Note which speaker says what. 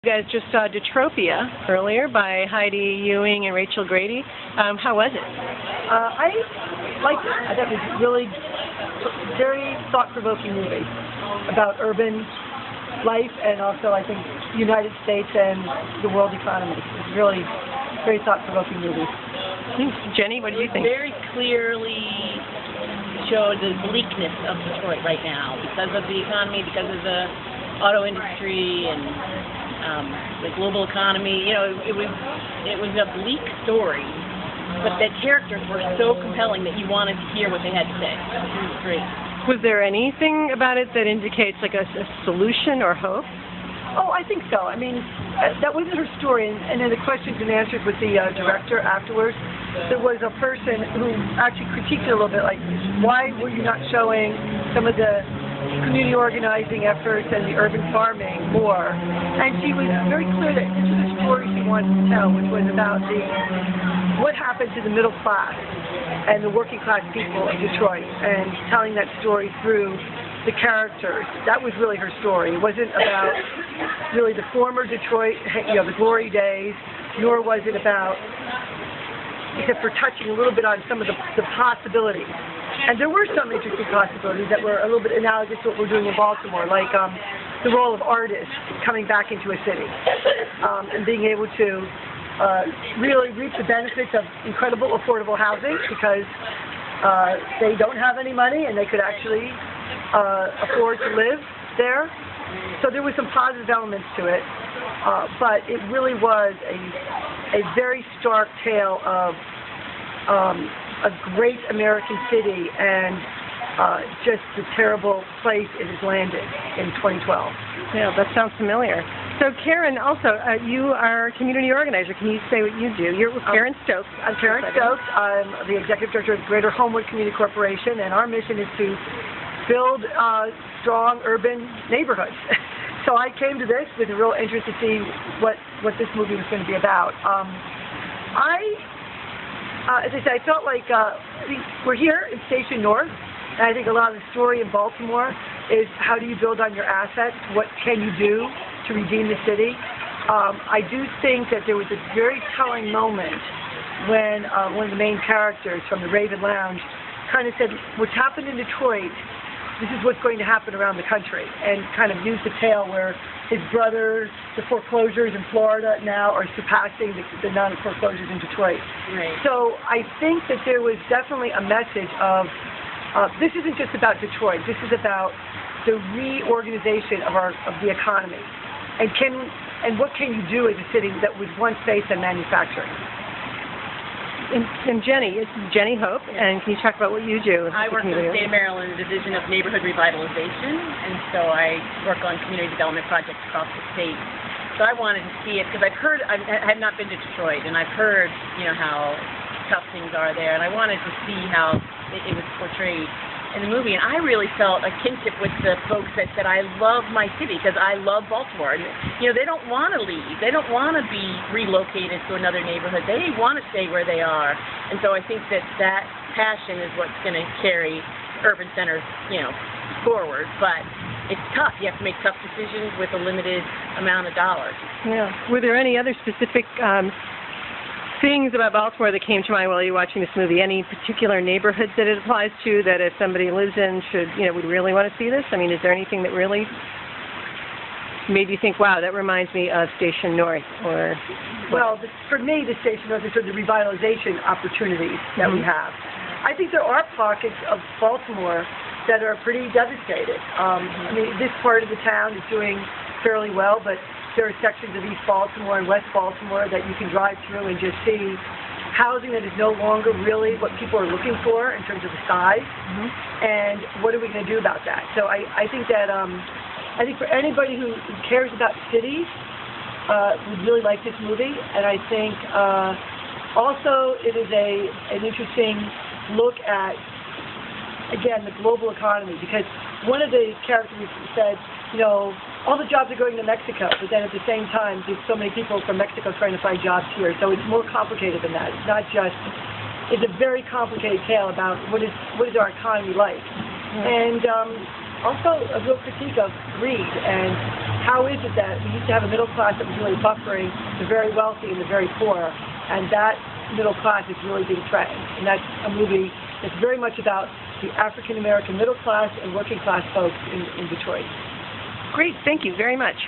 Speaker 1: guys just saw Detropia earlier by Heidi Ewing and Rachel Grady. How was it?
Speaker 2: I liked it. I thought it was really very thought-provoking movie about urban life and also, I think, the United States and the world economy. It's really very thought-provoking movie.
Speaker 1: Jenny, what do you think?
Speaker 3: Very clearly showed the bleakness of Detroit right now because of the economy, because of the auto industry and the global economy. You know, it was a bleak story, but the characters were so compelling that you wanted to hear what they had to say. It was great.
Speaker 1: Was there anything about it that indicates like a solution or hope?
Speaker 2: Oh, I think so. I mean, that wasn't her story, and in the questions and answers with the director afterwards, there was a person who actually critiqued it a little bit, like, why were you not showing some of the community organizing efforts and the urban farming more? And she was very clear that this was a story she wanted to tell, which was about what happened to the middle class and the working class people of Detroit, and telling that story through the characters. That was really her story. It wasn't about really the former Detroit, the glory days, nor was it about, except for touching a little bit on some of the possibilities. And there were some interesting possibilities that were a little bit analogous to what we're doing in Baltimore, like the role of artists coming back into a city and being able to really reap the benefits of incredible affordable housing because they don't have any money and they could actually afford to live there. So there were some positive elements to it, but it really was a very stark tale of a great American city and just the terrible place it has landed in 2012.
Speaker 1: Yeah, that sounds familiar. So Karen, also, you are a community organizer. Can you say what you do? You're with Karen Stokes.
Speaker 2: I'm Karen Stokes. I'm the executive director of Greater Homewood Community Corporation, and our mission is to build strong urban neighborhoods. So I came to this with a real interest to see what this movie was going to be about. As I said, I felt like we're here in Station North, and I think a lot of the story in Baltimore is how do you build on your assets? What can you do to redeem the city? I do think that there was a very telling moment when one of the main characters from the Raven Lounge kind of said, what's happened in Detroit, this is what's going to happen around the country, and kind of used the tale where his brother, the foreclosures in Florida now are surpassing the non-foreclosures in Detroit.
Speaker 3: Right.
Speaker 2: So I think that there was definitely a message of this isn't just about Detroit. This is about the reorganization of the economy, and what can you do as a city that was once based on manufacturing.
Speaker 1: And Jenny, it's Jenny Hope, and can you talk about what you do?
Speaker 3: I work for the State of Maryland Division of Neighborhood Revitalization, and so I work on community development projects across the state. So I wanted to see it because I have not been to Detroit, and I've heard, how tough things are there, and I wanted to see how it was portrayed in the movie. And I really felt a kinship with the folks that said, I love my city because I love Baltimore. And, they don't want to leave. They don't want to be relocated to another neighborhood. They want to stay where they are. And so I think that passion is what's going to carry urban centers, forward. But it's tough. You have to make tough decisions with a limited amount of dollars.
Speaker 1: Yeah. Were there any other specific things about Baltimore that came to mind while you were watching this movie? Any particular neighborhoods that it applies to that if somebody lives in would really want to see this? I mean, is there anything that really made you think, wow, that reminds me of Station North? Or
Speaker 2: well, for me, the Station North is sort of the revitalization opportunities that we have. I think there are pockets of Baltimore that are pretty devastated. I mean, this part of the town is doing fairly well, but there are sections of East Baltimore and West Baltimore that you can drive through and just see housing that is no longer really what people are looking for in terms of the size. And what are we going to do about that? So I think that I think for anybody who cares about cities, would really like this movie. And I think also it is an interesting look at, again, the global economy, because one of the characters said, all the jobs are going to Mexico, but then at the same time, there's so many people from Mexico trying to find jobs here. So it's more complicated than that. It's not just, it's a very complicated tale about what is our economy like. And also a real critique of greed and how is it that we used to have a middle class that was really buffering the very wealthy and the very poor, and that middle class is really being threatened. And that's a movie that's very much about the African American middle class and working class folks in Detroit.
Speaker 1: Great, thank you very much.